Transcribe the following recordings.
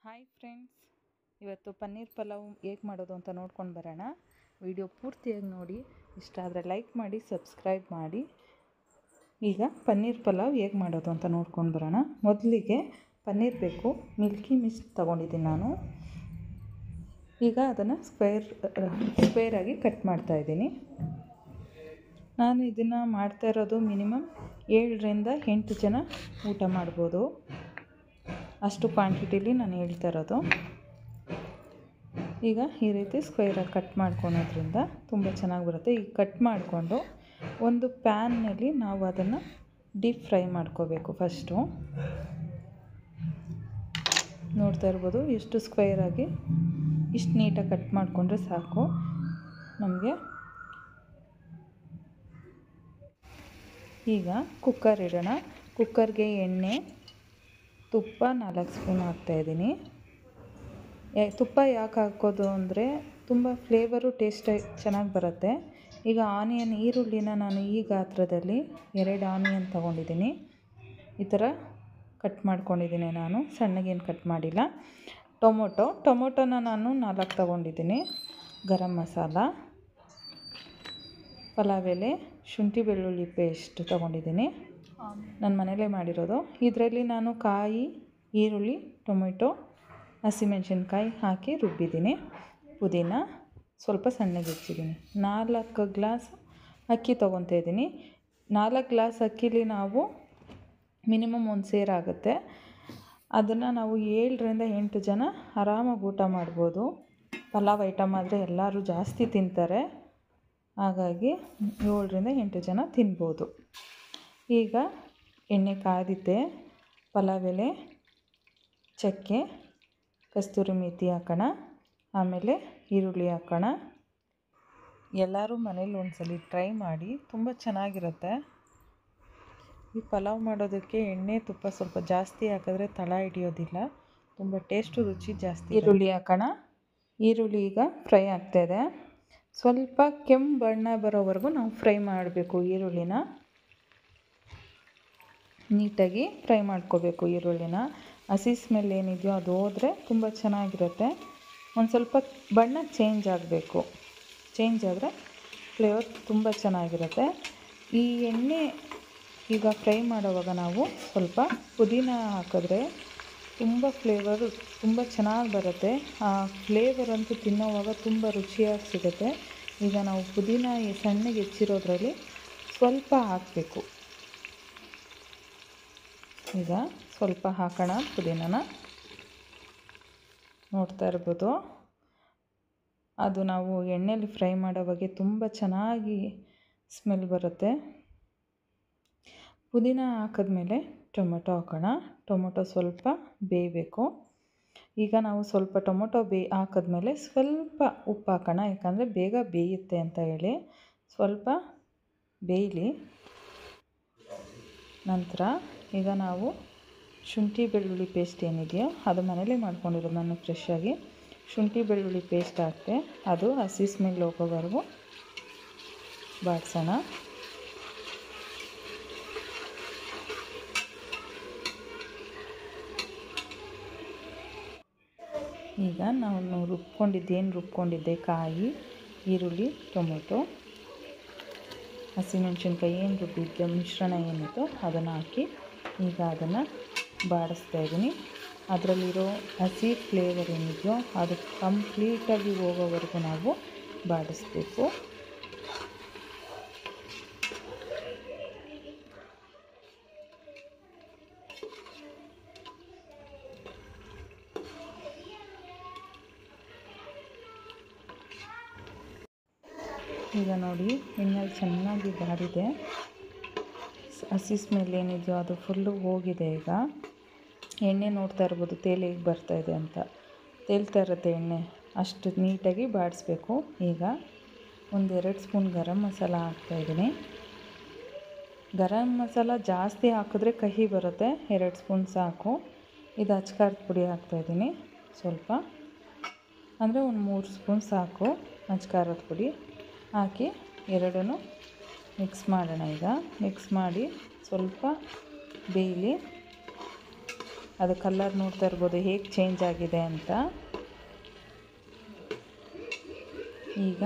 Hi friends, ಇವತ್ತು ಪನ್ನೀರ್ ಪಲಾವ್ ಹೇಗೆ ಮಾಡೋದು ಅಂತ ನೋಡ್ಕೊಂಡು ಬರೋಣ. ವಿಡಿಯೋ ಪೂರ್ತಿಯಾಗಿ ನೋಡಿ, ಇಷ್ಟ ಆದರೆ ಲೈಕ್ ಮಾಡಿ, ಸಬ್ಸ್ಕ್ರೈಬ್ ಮಾಡಿ. ಈಗ ಪನ್ನೀರ್ ಪಲಾವ್ ಹೇಗೆ ಮಾಡೋದು ಅಂತ ನೋಡ್ಕೊಂಡು ಬರೋಣ. ಮೊದಲಿಗೆ ಪನ್ನೀರ್ ಬೇಕು. ಮಿಲ್ಕಿ ಮಿಸ್ಟ್ ತೊಗೊಂಡಿದ್ದೀನಿ ನಾನು. ಈಗ ಅದನ್ನು ಸ್ಕ್ವೇರಾಗಿ ಕಟ್ ಮಾಡ್ತಾಯಿದ್ದೀನಿ. ನಾನು ಇದನ್ನು ಮಾಡ್ತಾ ಇರೋದು ಮಿನಿಮಮ್ 7ರಿಂದ 8 ಜನ ಊಟ ಮಾಡ್ಬೋದು. ಅಷ್ಟು ಕ್ವಾಂಟಿಟಿಲಿ ನಾನು ಹೇಳ್ತಾ ಇರೋದು. ಈಗ ಈ ರೀತಿ ಸ್ಕ್ವೇರಾಗಿ ಕಟ್ ಮಾಡ್ಕೊಳೋದ್ರಿಂದ ತುಂಬ ಚೆನ್ನಾಗಿ ಬರುತ್ತೆ. ಈಗ ಕಟ್ ಮಾಡಿಕೊಂಡು ಒಂದು ಪ್ಯಾನ್ನಲ್ಲಿ ನಾವು ಅದನ್ನು ಡೀಪ್ ಫ್ರೈ ಮಾಡ್ಕೋಬೇಕು. ಫಸ್ಟು ನೋಡ್ತಾ ಇರ್ಬೋದು, ಎಷ್ಟು ಸ್ಕ್ವೇರಾಗಿ ಇಷ್ಟು ನೀಟಾಗಿ ಕಟ್ ಮಾಡಿಕೊಂಡ್ರೆ ಸಾಕು ನಮಗೆ. ಈಗ ಕುಕ್ಕರ್ ಇಡೋಣ. ಕುಕ್ಕರ್ಗೆ ಎಣ್ಣೆ, ತುಪ್ಪ 4 ಸ್ಪೂನ್ ಹಾಕ್ತಾಯಿದ್ದೀನಿ. ತುಪ್ಪ ಯಾಕೆ ಹಾಕೋದು ಅಂದರೆ ತುಂಬ ಫ್ಲೇವರು ಟೇಸ್ಟ್ ಚೆನ್ನಾಗಿ ಬರುತ್ತೆ. ಈಗ ಈರುಳ್ಳಿನ ನಾನು ಈ ಗಾತ್ರದಲ್ಲಿ 2 ಆನಿಯನ್ ತೊಗೊಂಡಿದ್ದೀನಿ. ಈ ಥರ ಕಟ್ ಮಾಡ್ಕೊಂಡಿದ್ದೀನಿ ನಾನು, ಸಣ್ಣಗೇನು ಕಟ್ ಮಾಡಿಲ್ಲ. ಟೊಮೊಟೊನ ನಾನು 4 ತೊಗೊಂಡಿದ್ದೀನಿ. ಗರಂ ಮಸಾಲ, ಪಲಾವ್ ಎಲೆ, ಶುಂಠಿ ಬೆಳ್ಳುಳ್ಳಿ ಪೇಸ್ಟ್ ತೊಗೊಂಡಿದ್ದೀನಿ. ನನ್ನ ಮನೇಲೇ ಮಾಡಿರೋದು. ಇದರಲ್ಲಿ ನಾನು ಕಾಯಿ, ಈರುಳ್ಳಿ, ಟೊಮೆಟೊ, ಹಸಿಮೆಣಸಿನ್ಕಾಯಿ ಹಾಕಿ ರುಬ್ಬಿದ್ದೀನಿ. ಪುದೀನ ಸ್ವಲ್ಪ ಸಣ್ಣಗೆ ಹೆಚ್ಚಿದ್ದೀನಿ. 4 ಗ್ಲಾಸ್ ಅಕ್ಕಿ ತೊಗೊತಾ ಇದ್ದೀನಿ. 4 ಗ್ಲಾಸ್ ಅಕ್ಕಿಲಿ ನಾವು ಮಿನಿಮಮ್ 1 ಸೇರಾಗುತ್ತೆ. ಅದನ್ನು ನಾವು 7ರಿಂದ 8 ಜನ ಆರಾಮಾಗಿ ಊಟ ಮಾಡ್ಬೋದು. ಪಲಾವ್ ಐಟಮ್ ಆದರೆ ಎಲ್ಲರೂ ಜಾಸ್ತಿ ತಿಂತಾರೆ, ಹಾಗಾಗಿ 7ರಿಂದ 8 ಜನ ತಿನ್ಬೋದು. ಈಗ ಎಣ್ಣೆ ಕಾದಿದೆ. ಪಲಾವ್ ಎಲೆ, ಚಕ್ಕೆ, ಕಸ್ತೂರಿ ಮೇಥಿ ಹಾಕೋಣ. ಆಮೇಲೆ ಈರುಳ್ಳಿ ಹಾಕೋಣ. ಎಲ್ಲರೂ ಮನೇಲಿ ಒಂದ್ಸಲ ಟ್ರೈ ಮಾಡಿ, ತುಂಬ ಚೆನ್ನಾಗಿರುತ್ತೆ. ಈ ಪಲಾವ್ ಮಾಡೋದಕ್ಕೆ ಎಣ್ಣೆ ತುಪ್ಪ ಸ್ವಲ್ಪ ಜಾಸ್ತಿ ಹಾಕಿದ್ರೆ ತಳ ಹಿಡಿಯೋದಿಲ್ಲ, ತುಂಬ ಟೇಸ್ಟು ರುಚಿ ಜಾಸ್ತಿ. ಈರುಳ್ಳಿ ಹಾಕೋಣ. ಈರುಳ್ಳಿ ಈಗ ಫ್ರೈ ಆಗ್ತಾಯಿದೆ. ಸ್ವಲ್ಪ ಕೆಂಪು ಬಣ್ಣ ಬರೋವರೆಗೂ ನಾವು ಫ್ರೈ ಮಾಡಬೇಕು. ಈರುಳ್ಳಿನ ನೀಟಾಗಿ ಫ್ರೈ ಮಾಡ್ಕೋಬೇಕು. ಈರುಳ್ಳಿನ ಹಸಿ ಸ್ಮೆಲ್ ಏನಿದೆಯೋ ಅದು ಹೋದರೆ ತುಂಬ ಚೆನ್ನಾಗಿರುತ್ತೆ. ಒಂದು ಸ್ವಲ್ಪ ಬಣ್ಣ ಚೇಂಜ್ ಆಗಬೇಕು. ಚೇಂಜ್ ಆದರೆ ಫ್ಲೇವರ್ ತುಂಬ ಚೆನ್ನಾಗಿರುತ್ತೆ. ಈ ಎಣ್ಣೆ ಈಗ ಫ್ರೈ ಮಾಡೋವಾಗ ನಾವು ಸ್ವಲ್ಪ ಪುದೀನ ಹಾಕಿದ್ರೆ ತುಂಬ ಫ್ಲೇವರು ತುಂಬ ಚೆನ್ನಾಗಿ ಬರುತ್ತೆ. ಆ ಫ್ಲೇವರ್ ಅಂತೂ ತಿನ್ನೋವಾಗ ತುಂಬ ರುಚಿಯಾಗಿ ಸಿಗುತ್ತೆ. ಈಗ ನಾವು ಪುದೀನ ಸಣ್ಣಗೆ ಹೆಚ್ಚಿರೋದ್ರಲ್ಲಿ ಸ್ವಲ್ಪ ಹಾಕಬೇಕು. ಈಗ ಸ್ವಲ್ಪ ಹಾಕೋಣ ಪುದೀನನ. ನೋಡ್ತಾ ಇರ್ಬೋದು, ಅದು ನಾವು ಎಣ್ಣೆಯಲ್ಲಿ ಫ್ರೈ ಮಾಡೋವಾಗೆ ತುಂಬ ಚೆನ್ನಾಗಿ ಸ್ಮೆಲ್ ಬರುತ್ತೆ. ಪುದೀನ ಹಾಕಿದ್ಮೇಲೆ ಟೊಮೆಟೊ ಹಾಕೋಣ. ಟೊಮೆಟೊ ಸ್ವಲ್ಪ ಬೇಯಬೇಕು. ಈಗ ನಾವು ಸ್ವಲ್ಪ ಟೊಮೆಟೊ ಹಾಕಿದ್ಮೇಲೆ ಸ್ವಲ್ಪ ಉಪ್ಪು ಹಾಕೋಣ, ಯಾಕಂದರೆ ಬೇಗ ಬೇಯುತ್ತೆ ಅಂತ ಹೇಳಿ. ಸ್ವಲ್ಪ ಬೇಯಲಿ. ನಂತರ ಈಗ ನಾವು ಶುಂಠಿ ಬೆಳ್ಳುಳ್ಳಿ ಪೇಸ್ಟ್ ಏನಿದೆಯೋ ಅದು ಮನೇಲೇ ಮಾಡ್ಕೊಂಡಿರೋದು ನಾನು ಫ್ರೆಶ್ಶಾಗಿ. ಶುಂಠಿ ಬೆಳ್ಳುಳ್ಳಿ ಪೇಸ್ಟ್ ಹಾಕ್ತೆ, ಅದು ಹಸಿ ಸ್ಮೆಲ್ ಹೋಗೋವರೆಗೂ ಬಾಡಿಸೋಣ. ಈಗ ನಾವು ರುಬ್ಕೊಂಡಿದ್ದೆ ಕಾಯಿ, ಈರುಳ್ಳಿ, ಟೊಮೊಟೊ, ಹಸಿಮೆಣಸಿನ್ಕಾಯಿ ಏನು ರುಬ್ಬಿದ್ದೆ ಮಿಶ್ರಣ ಏನಿತ್ತು ಅದನ್ನು ಹಾಕಿ ಈಗ ಅದನ್ನು ಬಾಡಿಸ್ತಾಯಿದ್ದೀನಿ. ಅದರಲ್ಲಿರೋ ಹಸಿ ಫ್ಲೇವರ್ ಏನಿದೆಯೋ ಅದು ಕಂಪ್ಲೀಟಾಗಿ ಹೋಗೋವರೆಗೂ ನಾವು ಬಾಡಿಸ್ಬೇಕು. ಈಗ ನೋಡಿ, ಎಣ್ಣೆಲಿ ಚೆನ್ನಾಗಿ ಬಾಡಿದೆ. ಹಸಿ ಸ್ಮೆಲ್ ಏನಿದೆಯೋ ಅದು ಫುಲ್ಲು ಹೋಗಿದೆ. ಈಗ ಎಣ್ಣೆ ನೋಡ್ತಾ ಇರ್ಬೋದು ತೇಲಿ ಹೇಗೆ ಬರ್ತಾಯಿದೆ ಅಂತ. ತೇಲ್ತಾ ಇರುತ್ತೆ ಎಣ್ಣೆ, ಅಷ್ಟು ನೀಟಾಗಿ ಬಾಡಿಸ್ಬೇಕು. ಈಗ 1-2 ಸ್ಪೂನ್ ಗರಂ ಮಸಾಲ ಹಾಕ್ತಾಯಿದ್ದೀನಿ. ಗರಂ ಮಸಾಲ ಜಾಸ್ತಿ ಹಾಕಿದ್ರೆ ಕಹಿ ಬರುತ್ತೆ, 2 ಸ್ಪೂನ್ ಸಾಕು. ಇದು ಅಚ್ಕಾರದ ಪುಡಿ ಹಾಕ್ತಾಯಿದ್ದೀನಿ ಸ್ವಲ್ಪ, ಅಂದರೆ 3 ಸ್ಪೂನ್ ಸಾಕು ಅಚ್ಕಾರದ ಪುಡಿ ಹಾಕಿ ಎರಡನ್ನೂ ಮಿಕ್ಸ್ ಮಾಡೋಣ. ಈಗ ಮಿಕ್ಸ್ ಮಾಡಿ ಸ್ವಲ್ಪ ಬೇಯಲಿ. ಅದು ಕಲರ್ ನೋಡ್ತಾ ಇರ್ಬೋದು ಹೇಗೆ ಚೇಂಜ್ ಆಗಿದೆ ಅಂತ. ಈಗ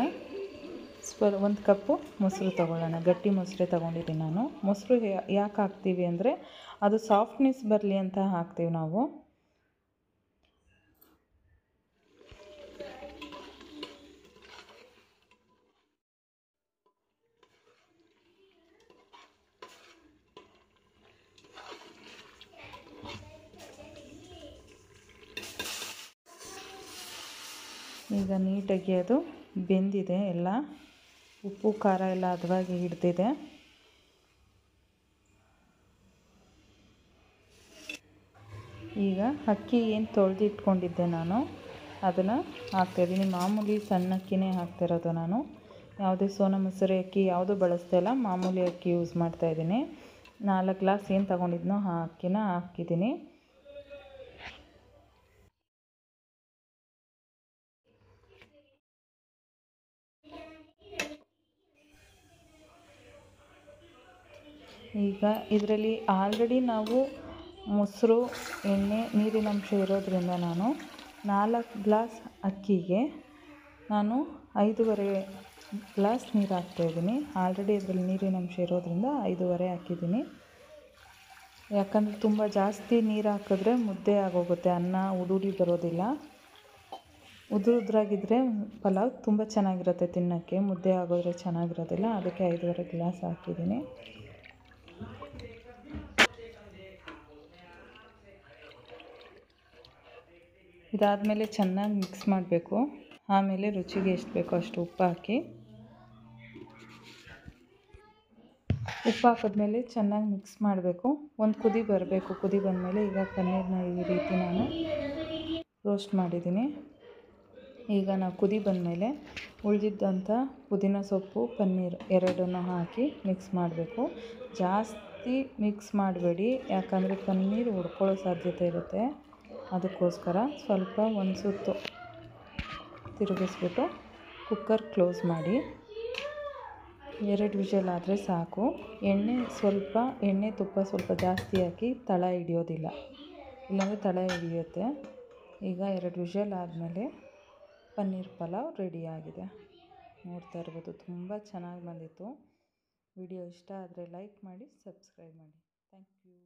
ಒಂದು ಕಪ್ಪು ಮೊಸರು ತೊಗೊಳ್ಳೋಣ. ಗಟ್ಟಿ ಮೊಸರೇ ತೊಗೊಂಡಿದ್ದೀನಿ ನಾನು. ಮೊಸರು ಯಾಕೆ ಹಾಕ್ತೀವಿ ಅಂದರೆ ಅದು ಸಾಫ್ಟ್ನೆಸ್ ಬರಲಿ ಅಂತ ಹಾಕ್ತೀವಿ ನಾವು. ಈಗ ನೀಟಾಗಿ ಅದು ಬೆಂದಿದೆ, ಎಲ್ಲ ಉಪ್ಪು ಖಾರ ಎಲ್ಲ ಹದವಾಗಿ ಹಿಡಿದಿದೆ. ಈಗ ಅಕ್ಕಿ ಏನು ತೊಳೆದಿಟ್ಕೊಂಡಿದ್ದೆ ನಾನು ಅದನ್ನು ಹಾಕ್ತಾಯಿದ್ದೀನಿ. ಮಾಮೂಲಿ ಸಣ್ಣ ಅಕ್ಕಿನೇ ಹಾಕ್ತಿರೋದು ನಾನು. ಯಾವುದೇ ಸೋನಾ ಮಸೂರಿ ಅಕ್ಕಿ ಯಾವುದೂ ಬಳಸ್ತಾ ಇಲ್ಲ, ಮಾಮೂಲಿ ಅಕ್ಕಿ ಯೂಸ್ ಮಾಡ್ತಾಯಿದ್ದೀನಿ. 4 ಗ್ಲಾಸ್ ಏನು ತೊಗೊಂಡಿದ್ನೋ ಆ ಅಕ್ಕಿನ ಹಾಕಿದ್ದೀನಿ. ಈಗ ಇದರಲ್ಲಿ ಆಲ್ರೆಡಿ ನಾವು ಮೊಸರು, ಎಣ್ಣೆ, ನೀರಿನಂಶ ಇರೋದ್ರಿಂದ ನಾನು 4 ಗ್ಲಾಸ್ ಅಕ್ಕಿಗೆ ನಾನು 5.5 ಗ್ಲಾಸ್ ನೀರು ಹಾಕ್ತಾಯಿದ್ದೀನಿ. ಆಲ್ರೆಡಿ ಇದರಲ್ಲಿ ನೀರಿನಂಶ ಇರೋದ್ರಿಂದ 5.5 ಹಾಕಿದ್ದೀನಿ. ಯಾಕಂದರೆ ತುಂಬ ಜಾಸ್ತಿ ನೀರು ಹಾಕಿದ್ರೆ ಮುದ್ದೆ ಆಗೋಗುತ್ತೆ, ಅನ್ನ ಉದುರಿ ಬರೋದಿಲ್ಲ. ಉದುರಾಗಿದ್ದರೆ ಪಲಾವ್ ತುಂಬ ಚೆನ್ನಾಗಿರುತ್ತೆ ತಿನ್ನೋಕ್ಕೆ, ಮುದ್ದೆ ಆಗೋದ್ರೆ ಚೆನ್ನಾಗಿರೋದಿಲ್ಲ. ಅದಕ್ಕೆ 5.5 ಗ್ಲಾಸ್ ಹಾಕಿದ್ದೀನಿ. ಇದಾದಮೇಲೆ ಚೆನ್ನಾಗಿ ಮಿಕ್ಸ್ ಮಾಡಬೇಕು. ಆಮೇಲೆ ರುಚಿಗೆ ಎಷ್ಟು ಬೇಕೋ ಅಷ್ಟು ಉಪ್ಪು ಹಾಕಿ, ಉಪ್ಪು ಹಾಕಿದ್ಮೇಲೆ ಚೆನ್ನಾಗಿ ಮಿಕ್ಸ್ ಮಾಡಬೇಕು. ಒಂದು ಕುದಿ ಬರಬೇಕು. ಕುದಿ ಬಂದಮೇಲೆ ಈಗ ಪನ್ನೀರನ್ನ ಈ ರೀತಿ ನಾನು ರೋಸ್ಟ್ ಮಾಡಿದ್ದೀನಿ. ಈಗ ನಾವು ಕುದಿ ಬಂದಮೇಲೆ ಉಳಿದಿದ್ದಂಥ ಪುದೀನ ಸೊಪ್ಪು, ಪನ್ನೀರ್ ಎರಡನ್ನೂ ಹಾಕಿ ಮಿಕ್ಸ್ ಮಾಡಬೇಕು. ಜಾಸ್ತಿ ಮಿಕ್ಸ್ ಮಾಡಬೇಡಿ, ಯಾಕಂದರೆ ಪನ್ನೀರ್ ಉಡ್ಕೊಳ್ಳೋ ಸಾಧ್ಯತೆ ಇರುತ್ತೆ. ಅದಕ್ಕೋಸ್ಕರ ಸ್ವಲ್ಪ ಒಂದು ಸುತ್ತು ತಿರುಗಿಸ್ಬಿಟ್ಟು ಕುಕ್ಕರ್ ಕ್ಲೋಸ್ ಮಾಡಿ 2 ವಿಷಲ್ ಆದರೆ ಸಾಕು. ಎಣ್ಣೆ ತುಪ್ಪ ಸ್ವಲ್ಪ ಜಾಸ್ತಿ ಹಾಕಿ ತಳ ಹಿಡಿಯೋದಿಲ್ಲ, ಇಲ್ಲಾಂದರೆ ತಳ ಹಿಡಿಯುತ್ತೆ. ಈಗ 2 ವಿಷಲ್ ಆದಮೇಲೆ ಪನ್ನೀರ್ ಪಲಾವ್ ರೆಡಿಯಾಗಿದೆ. ನೋಡ್ತಾ ಇರ್ಬೋದು, ತುಂಬ ಚೆನ್ನಾಗಿ ಬಂದಿತ್ತು. ವಿಡಿಯೋ ಇಷ್ಟ ಆದರೆ ಲೈಕ್ ಮಾಡಿ, ಸಬ್ಸ್ಕ್ರೈಬ್ ಮಾಡಿ. Thank you.